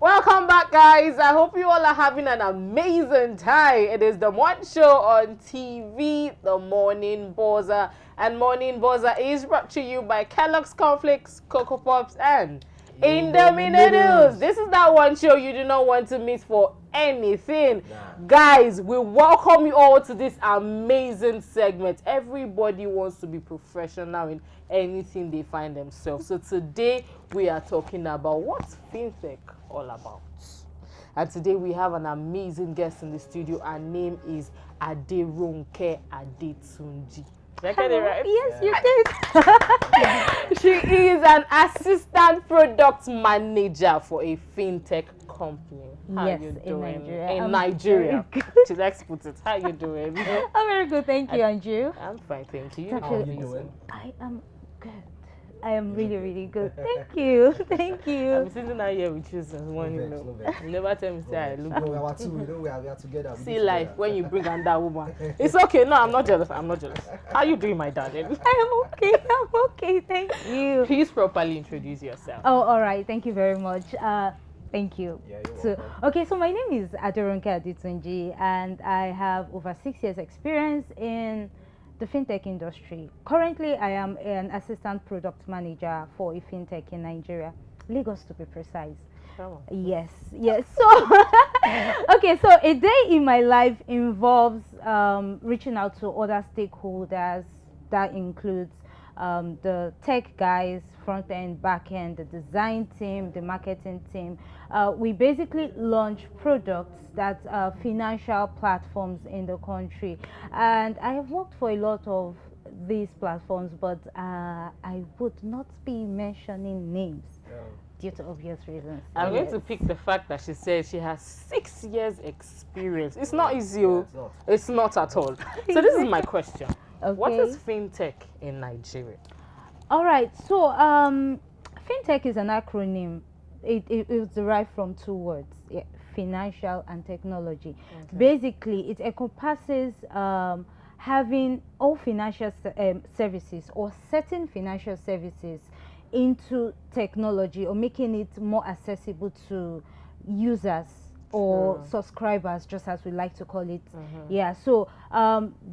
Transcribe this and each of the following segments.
Welcome back, guys. I hope you all are having an amazing time. It is the one show on TV, The Morning Buzzer. And Morning Buzzer is brought to you by Kellogg's Cornflakes, Cocoa Pops, and Indomie Noodles. This is that one show you do not want to miss for anything. Guys, we welcome you all to this amazing segment. Everybody wants to be professional in anything they find themselves. So today we are talking about what's fintech all about. And today we have an amazing guest in the studio. Her name is Aderonke Adetunji. Did I get it right? Yes, you did. She is an assistant product manager for a fintech company. How Yes, you in doing? Nigeria. In I'm Nigeria. very good. Let's put it. How you doing? I'm very good, thank you, and you? I'm fine, thank you. How How are are you you doing? I am good. I am really good. Thank you. Thank I'm you. sitting out here with you since morning. No vex. You never tell me say I look No, good. we are two. We are together. We See do life together. when you bring on that woman. It's okay. No, I'm not jealous. I'm not jealous. How you doing, my darling? I am okay. I'm okay. Thank you. Please properly introduce yourself. Oh, all right. Thank you very much. Thank you. Yeah, you're So, welcome. okay, so my name is Aderonke Adetunji, and I have over 6 years experience in the fintech industry. Currently, I am an assistant product manager for a fintech in Nigeria, Lagos to be precise. Come on. Yes. So, okay, so a day in my life involves reaching out to other stakeholders. That includes the tech guys, front end, back end, the design team, the marketing team. We basically launch products that are financial platforms in the country. And I have worked for a lot of these platforms, but I would not be mentioning names due to obvious reasons. I'm going to pick the fact that she said she has 6 years experience. It's not easy. Oh. It's not at all. So this is my question. What Okay. is fintech in Nigeria? All right, so fintech is an acronym. It is derived from two words, financial and technology. Okay. Basically, it encompasses having all financial services or certain financial services into technology, or making it more accessible to users or subscribers, just as we like to call it. Yeah, so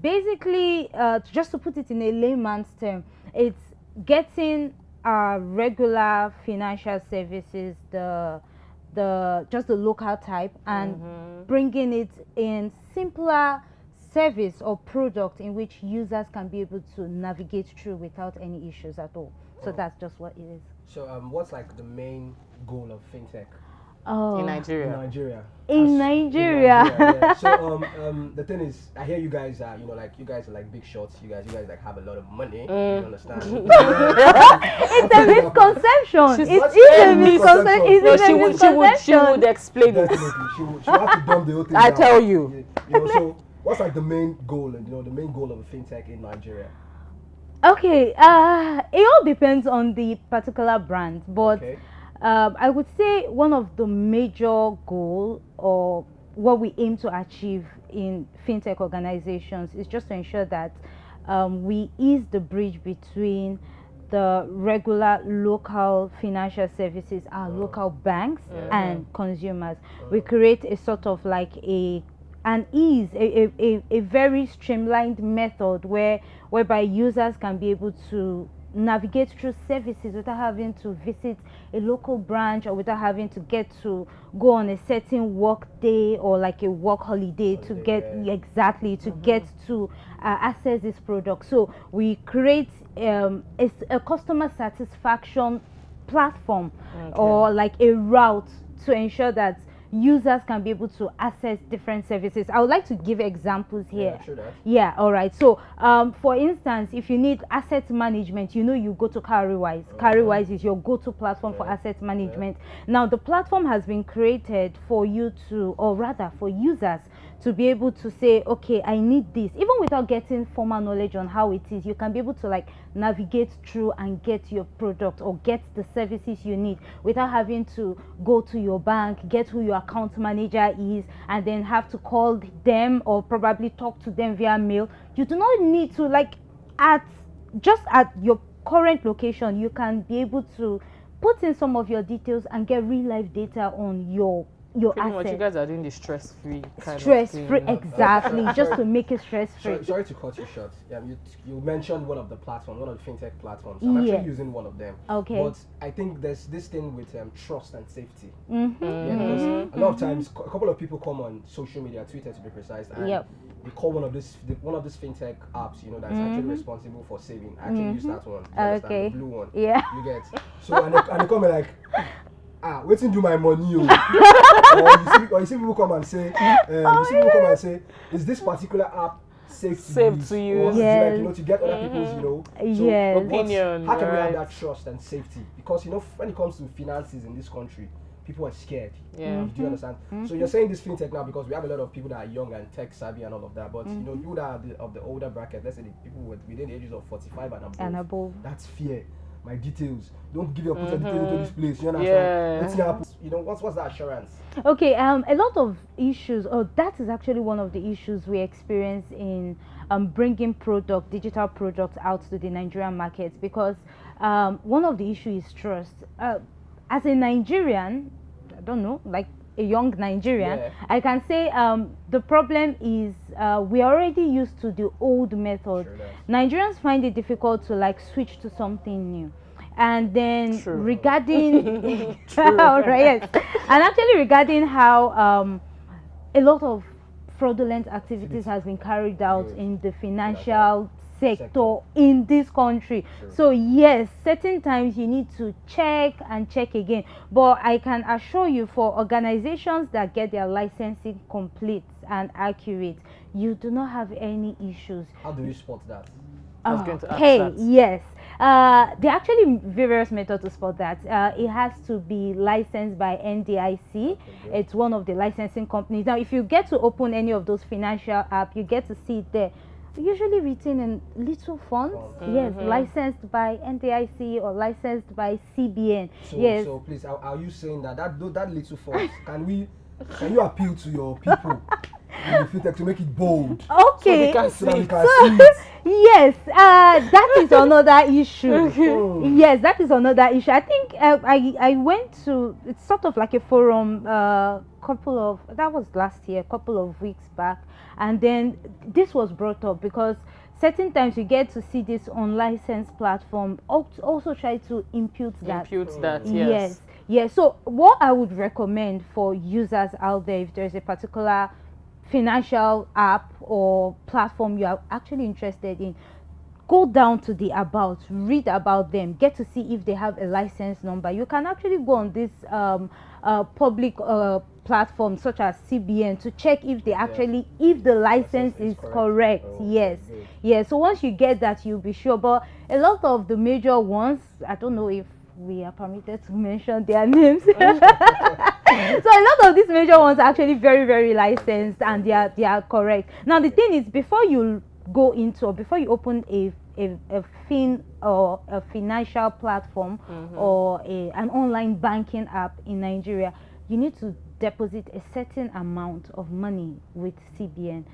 basically, just to put it in a layman's term, it's getting regular financial services, just the local type, and bringing it in simpler service or product in which users can be able to navigate through without any issues at all. So that's just what it is. So, what's like the main goal of fintech Oh, In in Nigeria. Nigeria? In Nigeria. Yeah. So, the thing is, I hear you guys are, you guys are like big shots. You guys like have a lot of money. You understand? It's a misconception. She's It What's is a a misconception. misconception? It No, is a she would misconception. explain it. Definitely, she will have to dumb the whole thing I down. tell you. So what's like the main goal, and the main goal of a fintech in Nigeria? Okay, it all depends on the particular brand, but Okay. I would say one of the major goal, or what we aim to achieve in fintech organizations, is just to ensure that we ease the bridge between the regular local financial services, our local banks, and consumers. We create a sort of like a very streamlined method whereby users can be able to navigate through services without having to visit a local branch, or without having to go on a certain work day or like a work holiday to get to access this product. So we create a customer satisfaction platform, or like a route to ensure that users can be able to access different services. I would like to give examples here. Yeah, sure that. Yeah, all right. So, for instance, if you need asset management, you go to Carrywise. Carrywise is your go-to platform for asset management. Now, the platform has been created for you to, or rather for users to be able to say, okay, I need this. Even without getting formal knowledge on how it is, you can be able to like navigate through and get your product or get the services you need without having to go to your bank, get who your account manager is, and then have to call them or probably talk to them via mail. You do not need to, like, at your current location, you can be able to put in some of your details and get real life data on your Pretty much, you assets. guys are doing the stress-free kind Stress of free, thing. exactly, just to make it stress free. Sorry to cut you short. You mentioned one of the platforms, one of the fintech platforms. I'm actually Yes. using one of them. Okay. But I think there's this thing with trust and safety. Mm-hmm. Yeah, because a lot of times, a couple of people come on social media, Twitter to be precise, and Yep. they call one of this fintech apps, that's actually responsible for saving. I actually use that one. You understand? Okay. The blue one. Yeah. You get. So and they come and like, waiting do my money, or you see people come and say, is this particular app safe to use? To Or use. is it Yes. like, to get other people's, so Yes. but Opinion, how can we have right. that trust and safety? Because when it comes to finances in this country, people are scared. Yeah. Do you understand? So you're saying this fintech now because we have a lot of people that are young and tech savvy and all of that. But people that are of the older bracket, let's say the people within the ages of 45 and above, that's fear. My details. Don't give your details into this place. You understand? Yeah. Let's happen. What's the assurance? Okay, a lot of issues, that is actually one of the issues we experience in bringing digital products out to the Nigerian market, because one of the issues is trust. As a Nigerian, I don't know, like a young Nigerian, Yeah. I can say the problem is we are already used to the old method. Sure does. Nigerians find it difficult to like switch to something new. And then True. regarding right, yes. And actually regarding how a lot of fraudulent activities has been carried out Yes. in the financial sector Sector. in this country. Sure. So yes, certain times you need to check and check again, but I can assure you, for organizations that get their licensing complete and accurate, you do not have any issues. How do you spot that? I was going to ask Okay, that. yes. There are actually various methods to spot that. It has to be licensed by NDIC. good. It's one of the licensing companies. Now, if you get to open any of those financial apps, you get to see it there. Usually written in little fonts. Yes, licensed by NDIC or licensed by CBN. Yes. So please, are you saying that little force, can you appeal to your people in the fintech to make it bold? Okay. So that we can see it? Yes, that is another issue. Hmm. Yes, that is another issue. I think I went to, it's sort of like a forum that was last year, a couple of weeks back, and then this was brought up because certain times you get to see this unlicensed platform also try to impute that. Yes. Yes. So what I would recommend for users out there, if there's a particular financial app or platform you are actually interested in, go down to the about, read about them, get to see if they have a license number. You can actually go on this public platforms such as CBN to check if they actually, if the license is correct. Oh, Yes. good. Yes. So once you get that, you'll be sure. But a lot of the major ones, I don't know if we are permitted to mention their names. So a lot of these major ones are actually very, very licensed, and they are correct. Now the thing is, before you go into, or before you open a financial platform or an online banking app in Nigeria, you need to deposit a certain amount of money with CBN.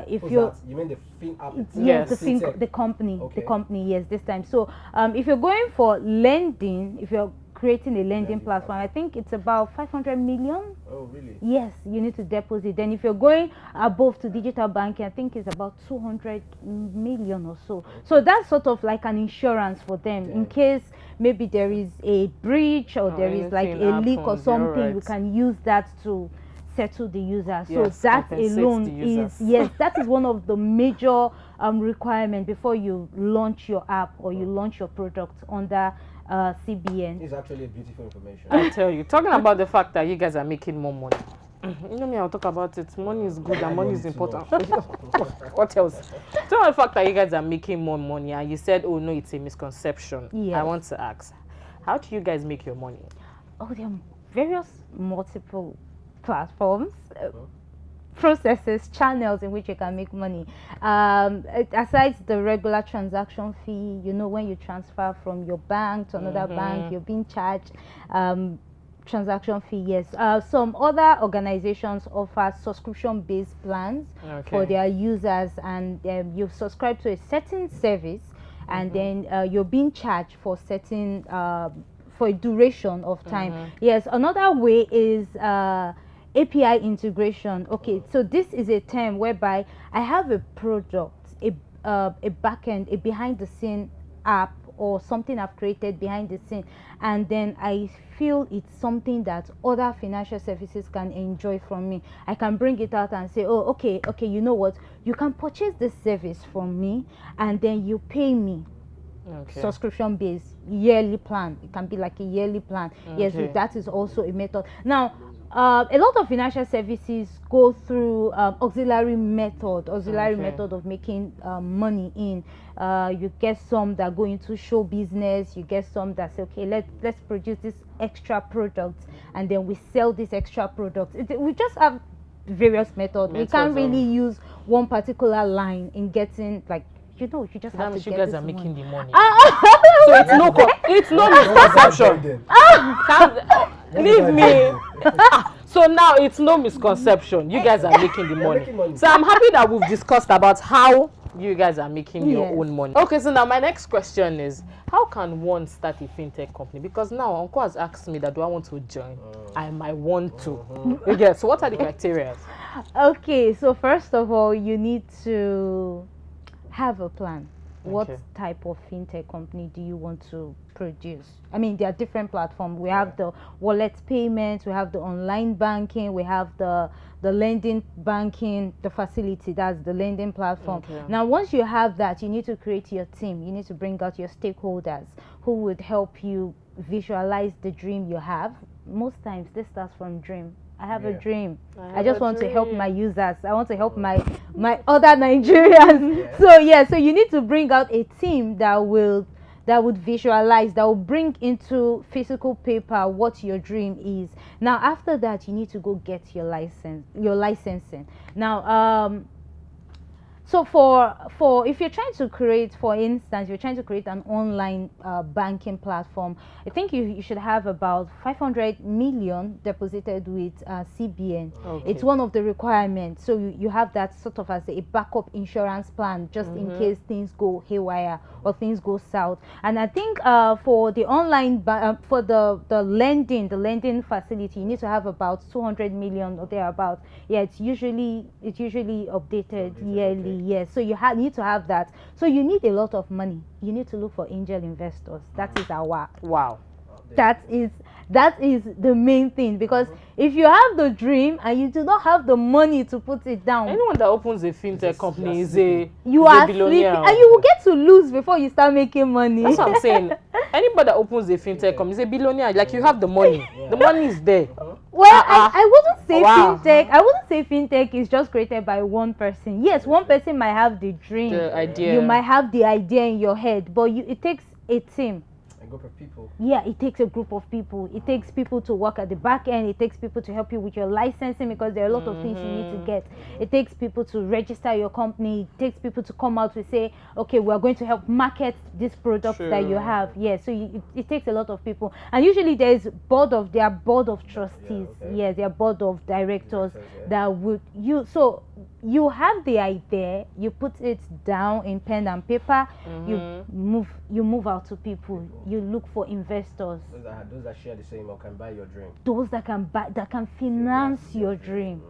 If you mean the fin app itself? yes, Fintech? the company, Okay. the company, yes, this time. So if you're going for lending, if you're creating a lending platform, I think it's about 500 million. Oh, really? Yes, you need to deposit. Then if you're going above to digital banking, I think it's about 200 million or so. So that's sort of like an insurance for them in case maybe there is a breach or there is like anything a leak or happens, you're something. You right. can use that to settle the user. So Yes, that compensate alone the is, users. yes, that is one of the major requirements before you launch your app or you launch your product under CBN. It's actually a beautiful information. I tell you, talking about the fact that you guys are making more money. You know me, I'll talk about it. Money is good and money is important. What else? Talking about the fact that you guys are making more money, and you said, oh no, it's a misconception. Yes. I want to ask, how do you guys make your money? Oh, there are various multiple platforms, processes, channels in which you can make money. Aside the regular transaction fee, when you transfer from your bank to another bank, you're being charged transaction fee. Yes. Some other organizations offer subscription-based plans for their users, and you subscribe to a certain service, and then you're being charged for certain for a duration of time. Yes, another way is API integration. Okay, so this is a term whereby I have a product, a backend, a behind the scene app or something I've created behind the scene, and then I feel it's something that other financial services can enjoy from me. I can bring it out and say, oh, okay, you know what, you can purchase this service from me and then you pay me subscription based yearly plan. It can be like a yearly plan. Yes, so that is also a method. Now a lot of financial services go through auxiliary method of making money in. You get some that go into show business, you get some that say, okay, let's produce this extra product and then we sell this extra product. We just have various methods. We can't really use one particular line in getting, like, you just have to get you guys this are making money. the money. So it's no misconception. Leave me. So now it's no misconception. You guys are making the money. So I'm happy that we've discussed about how you guys are making your own money. Okay, so now my next question is, how can one start a fintech company? Because now Uncle has asked me that, do I want to join? I might want to. Okay, so what are the criteria? Okay, so first of all, you need to have a plan. What type of fintech company do you want to produce? I mean, there are different platforms. We have the wallet payments, we have the online banking, we have the lending banking, the facility, that's the lending platform. Now, once you have that, you need to create your team. You need to bring out your stakeholders who would help you visualize the dream you have. Most times, this starts from dream. I have a dream. I just want to help my users. I want to help my other Nigerians. So you need to bring out a team that would visualize, that will bring into physical paper what your dream is. Now after that, you need to go get your licensing. Now so for if you're trying to create, for instance, you're trying to create an online banking platform, I think you should have about 500 million deposited with CBN. It's one of the requirements. So you have that sort of as a backup insurance plan, just in case things go haywire or things go south. And I think for the online for the lending facility, you need to have about 200 million or thereabout. Yeah, it's usually updated yearly. Yes, so you need to have that. So you need a lot of money. You need to look for angel investors. That is our That is the main thing, because if you have the dream and you do not have the money to put it down, anyone that opens a fintech company is a billionaire, and you will get to lose before you start making money. That's what I'm saying. Anybody that opens a fintech company is a billionaire. Like, you have the money. The money is there. Well, I wouldn't say fintech. I wouldn't say fintech is just created by one person. Yes, one person might have the dream, the idea. You might have the idea in your head, but it takes a team. A group of people. Yeah, it takes a group of people. It takes people to work at the back end. It takes people to help you with your licensing, because there are a lot of things you need to get. It takes people to register your company. It takes people to come out to say, okay, we are going to help market this product that you have. Yeah, so it takes a lot of people. And usually their board of trustees. Yeah, their board of directors that would so you have the idea, you put it down in pen and paper, you move out to people, you look for investors, those that share the same or can buy your dream, those that can finance your dream,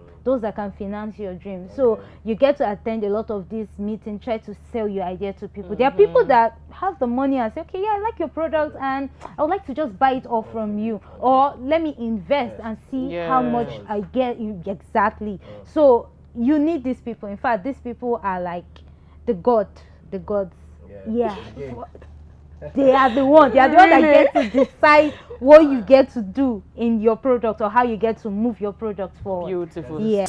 So you get to attend a lot of these meetings, try to sell your idea to people. There are people that have the money and say, okay, yeah, I like your product and I would like to just buy it off from you, or let me invest and see how much I get. Exactly. So you need these people. In fact, these people are like the gods. Yeah. They are the ones that get to decide what you get to do in your product or how you get to move your product forward. Beautiful. Yeah.